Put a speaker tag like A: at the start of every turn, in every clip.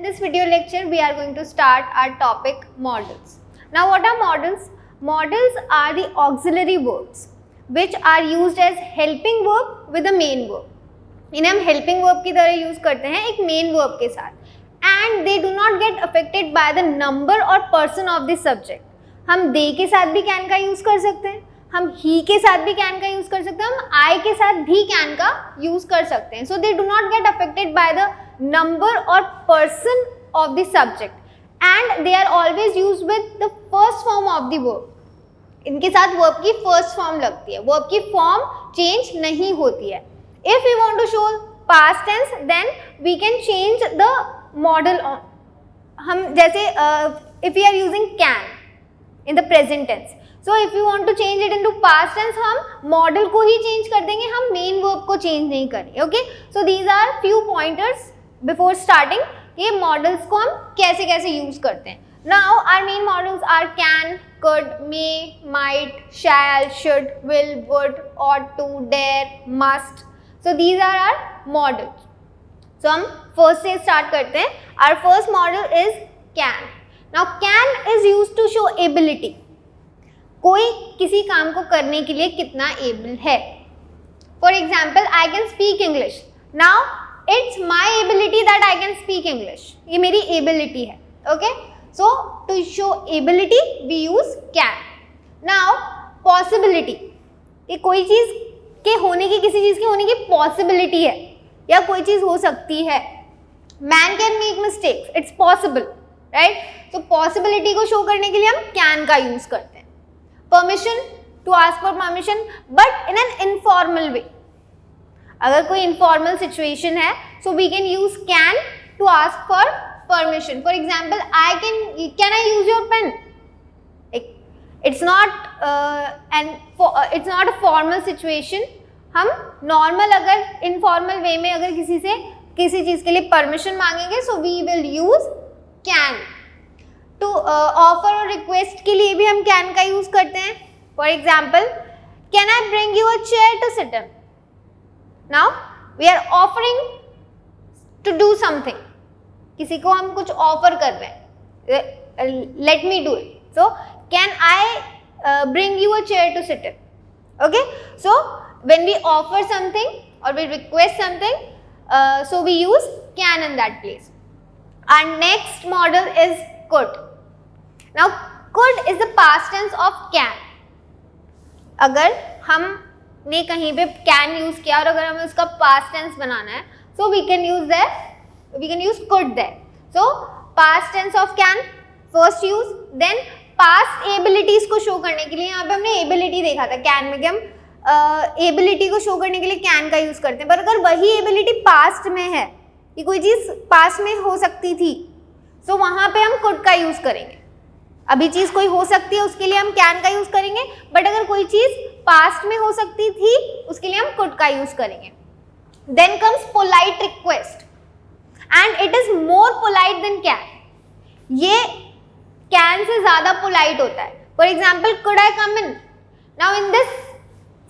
A: In this video lecture, we are going to start our topic modals. Now, what are modals? Modals are the auxiliary verbs which are used as helping verb with a main verb. इन्हें हम helping verb की तरह use करते हैं एक main verb के साथ. And they do not get affected by the number or person of the subject. हम they के साथ भी can का use कर सकते हैं, हम he के साथ भी can का use कर सकते हैं, हम I के साथ भी can का use कर सकते हैं. So they do not get affected by the number or person of the subject and they are always used with the first form of the verb. इनके साथ verb की first form लगती है, verb की form change नहीं होती है. If we want to show past tense, then we can change the modal on. हम जैसे if we are using can in the present tense, so if you want to change it into past tense, हम modal को ही change कर देंगे, हम main verb को change नहीं करेंगे. Okay, so these are few pointers before starting. ये modals को हम कैसे कैसे use करते हैं. Now our main modals are can, could, may, might, shall, should, will, would, ought to, dare, must. So these are our modals. So हम first से start करते हैं. Our first modal is can. Now can is used to show ability. कोई किसी काम को करने के लिए कितना able है. For example, I can speak English. Now it's my ability that I can speak English. ये मेरी ability है. Okay? So to show ability we use can. Now possibility. ये कोई चीज़ के होने की, किसी चीज़ के होने की possibility है या कोई चीज़ हो सकती है. Man can make mistakes. It's possible, right? So possibility को show करने के लिए हम can का use करते हैं. Permission, to ask for permission, but in an informal way. अगर कोई informal situation है, so we can use can to ask for permission. For example, can I use your pen? It's not it's not a formal situation. हम normal अगर informal way में अगर किसी से किसी चीज़ के लिए permission मांगेंगे, so we will use can. To offer और request के लिए भी हम can का use करते हैं. For example, can I bring you a chair to sit in? Now we are offering to do something. किसी को हम कुछ offer कर रहे हैं. Let me do it. So can I bring you a chair to sit in? Okay. So when we offer something or we request something, so we use can in that place. Our next model is could. Now could is the past tense of can. अगर हमने कहीं पे can use किया और अगर हमें उसका past tense बनाना है, so we can use could there. So past tense of can first use, then past abilities को show करने के लिए यहाँ पे हमने ability देखा था can में कि हम ability को show करने के लिए can का use करते हैं. पर अगर वही ability past में है कि कोई चीज़ past में हो सकती थी, so वहाँ पे हम could का use करेंगे. अभी चीज़ कोई हो सकती है उसके लिए हम can का यूज़ करेंगे, बट अगर कोई चीज़ पास्ट में हो सकती थी उसके लिए हम could का यूज़ करेंगे. Then comes polite request and it is more polite than can. ये can से ज़्यादा polite होता है. For example, could I come in? Now in this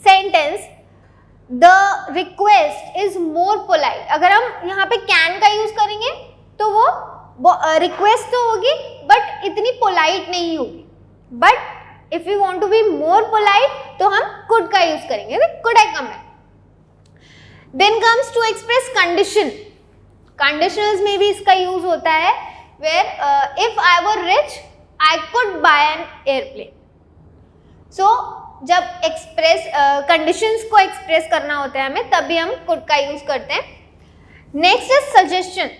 A: sentence the request is more polite. अगर हम यहाँ पे can का यूज़ करेंगे तो वो रिक्वेस्ट तो होगी बट इतनी पोलाइट नहीं होगी. But if you want to be more polite तो हम कुड का यूज करेंगे. Could I come in. Then comes to express condition. Conditionals में भी इसका यूज होता है where if I were rich I could buy an airplane. So जब एक्सप्रेस कंडीशंस को एक्सप्रेस करना होता है हमें, तभी हम कुड का यूज करते हैं. Next is suggestion.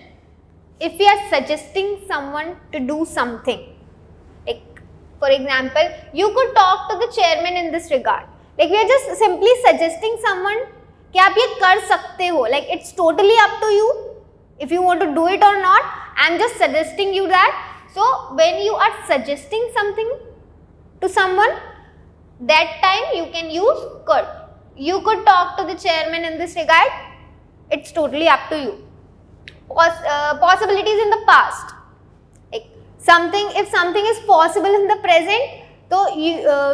A: If we are suggesting someone to do something, like for example, you could talk to the chairman in this regard. Like we are just simply suggesting someone कि आप ये कर सकते हो. Like it's totally up to you if you want to do it or not. I'm just suggesting you that. So when you are suggesting something to someone, that time you can use could. You could talk to the chairman in this regard. It's totally up to you. Possibilities in the past, like if something is possible in the present, so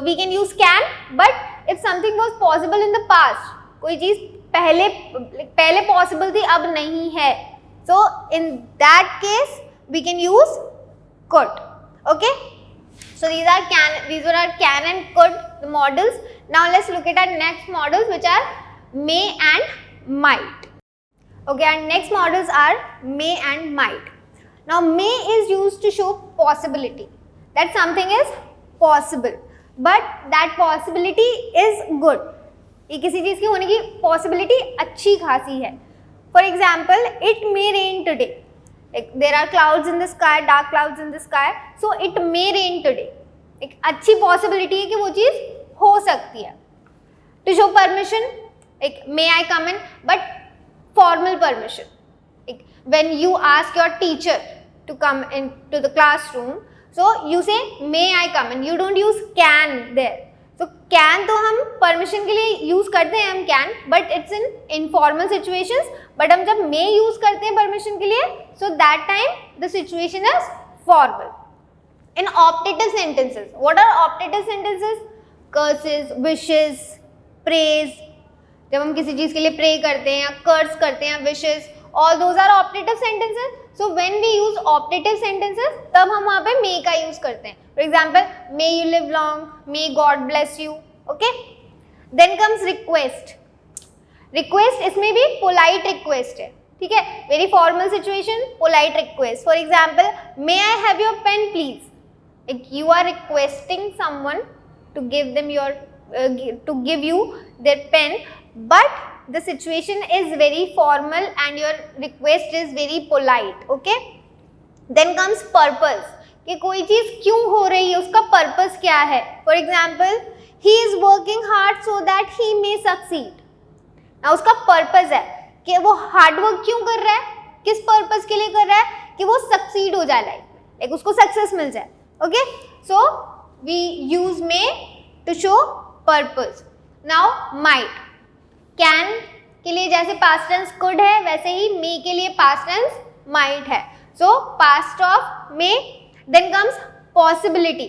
A: we can use can. But if something was possible in the past, कोई चीज़ पहले possible थी अब नहीं है, so in that case we can use could. Okay, so these were our can and could, the models. Now let's look at our next models, which are may and might. Okay, our next models are may and might. Now may is used to show possibility, that something is possible, but that possibility is good. ये किसी चीज़ की होने की possibility अच्छी खासी है. For example, it may rain today. Like, there are clouds in the sky, dark clouds in the sky, so it may rain today. एक अच्छी possibility है कि वो चीज़ हो सकती है. To show permission, like may I come in, but formal permission. Like when you ask your teacher to come into the classroom, so you say may I come in. You don't use can there. So can तो हम permission के लिए use करते हैं हम can, but it's in informal situations. But हम जब may use करते हैं permission के लिए, so that time the situation is formal. In optative sentences, what are optative sentences? Curses, wishes, praise. जब हम किसी चीज़ के लिए pray करते हैं या curse करते हैं, wishes, all those are optative sentences. So when we use optative sentences, तब हम वहाँ पे may का use करते हैं. For example, may you live long, may God bless you. Okay. Then comes request. Request इसमें भी polite request है, ठीक है. Very formal situation, polite request. For example, may I have your pen please? Like you are requesting someone to give them your to give you their pen, but the situation is very formal and your request is very polite. Okay. Then comes purpose, कि कोई चीज़ क्यों हो रही है, उसका purpose क्या है. For example, he is working hard so that he may succeed. Now उसका purpose है कि वो hard work क्यों कर रहा है, किस purpose के लिए कर रहा है, कि वो succeed हो जाए लाइफ में, like उसको success मिल जाए. Okay, so we use may to show purpose. Now might, can के लिए जैसे past tense could है, वैसे ही may के लिए past tense might है. So past of may. Then comes possibility.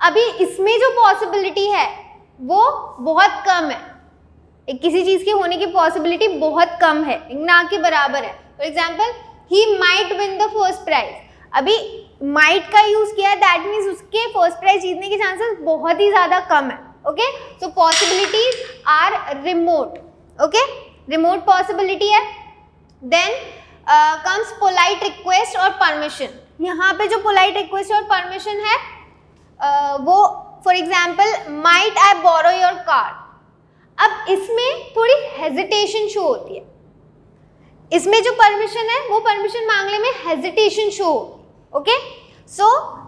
A: अभी इसमें जो possibility है वो बहुत कम है. किसी चीज़ के होने की possibility बहुत कम है, ना के बराबर है. For example, he might win the first prize. अभी might का use किया, that means उसके first prize जीतने के chances बहुत ही ज़्यादा कम है. Okay, so possibilities are remote. Okay, remote possibility है. Then comes polite request or permission. यहाँ पे जो polite request और permission है वो for example might I borrow your car. अब इसमें थोड़ी hesitation show होती है. इसमें जो permission है वो permission मांगने में hesitation show होती है. Okay, so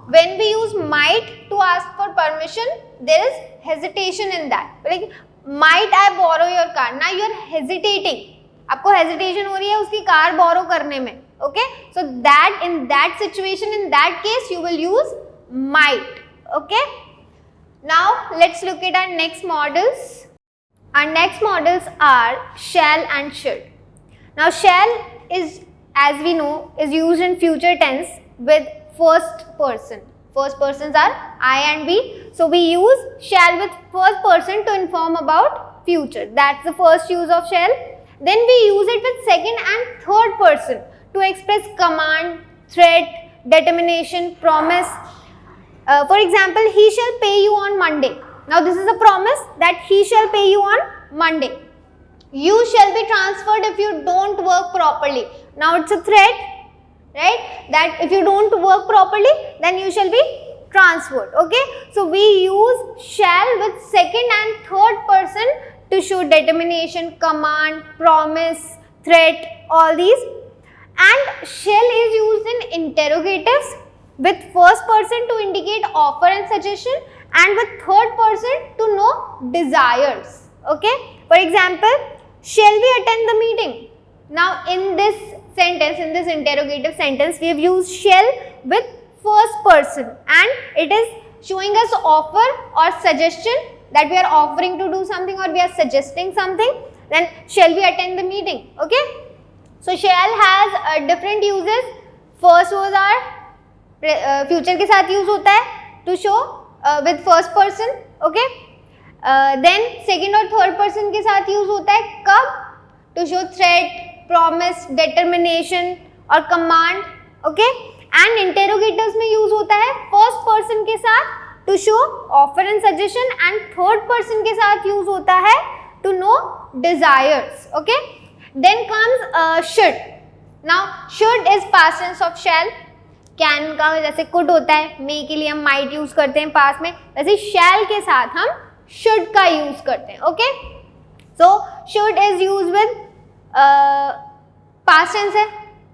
A: when we use might to ask for permission, there is hesitation in that. Like might I borrow your car. Now you are hesitating. आपको hesitation हो रही है उसकी कार borrow करने में. Okay, so that in that situation, in that case, you will use might. Okay. Now let's look at our next models. Our next models are shall and should. Now shall is, as we know, is used in future tense with first person. First persons are I and we. So we use shall with first person to inform about future. That's the first use of shall. Then we use it with second and third person to express command, threat, determination, promise. For example, he shall pay you on Monday. Now this is a promise that he shall pay you on Monday. You shall be transferred if you don't work properly. Now it's a threat, right? That if you don't work properly, then you shall be transferred. Okay, so we use shall with second and third person to show determination, command, promise, threat, all these. And shall is used in interrogatives with first person to indicate offer and suggestion, and with third person to know desires. Okay, for example, shall we attend the meeting? Now in this sentence, in this interrogative sentence, we have used shall with first person and it is showing us offer or suggestion, that we are offering to do something or we are suggesting something. Then shall we attend the meeting? Okay. So shall has different uses. First was our future के साथ use होता है to show with first person. Okay. Then second और third person के साथ use होता है कब? To show threat, promise, determination or command. Okay. And interrogators में यूज होता है फर्स्ट पर्सन के साथ to show offer and suggestion, and third person के साथ यूज होता है to know desires. Okay, then comes should. Now should is past tense of shall. Can का जैसे कुड होता है, मे के लिए हम माइट यूज करते हैं पास्ट में, वैसे शैल के साथ हम शुड का यूज करते हैं. Okay, so should is use with past tense है.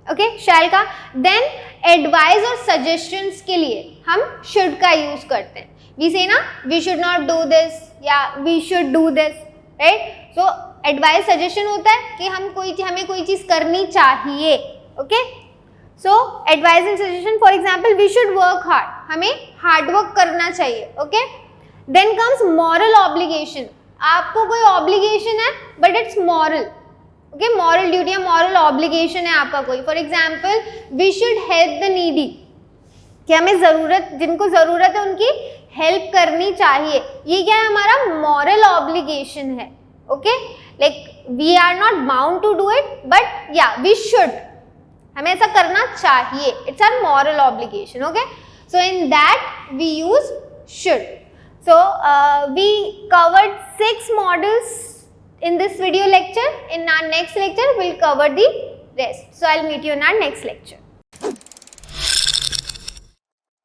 A: ओके, शैल का. देन एडवाइस और सजेशंस के लिए हम शुड का यूज करते हैं. वी से ना we should not do this या we should do this, right. So advice suggestion होता है कि हमें कोई चीज करनी चाहिए. Okay, so advice and suggestion, for example we should work hard, हमें हार्ड वर्क करना चाहिए. Okay, then comes moral obligation. आपको कोई ऑब्लिगेशन है but it's moral. Okay, moral duty या मॉरल ऑब्लिगेशन है आपका कोई. For example we should help the needy, कि हमें जिनको जरूरत है उनकी हेल्प करनी चाहिए. ये क्या है, हमारा मॉरल ऑब्लिगेशन है. Okay, like we are not bound to do it but yeah we should, हमें ऐसा करना चाहिए. It's our moral obligation. Okay, so in that we use should. So we covered 6 models in this video lecture. In our next lecture, we'll cover the rest. So I'll meet you in our next lecture.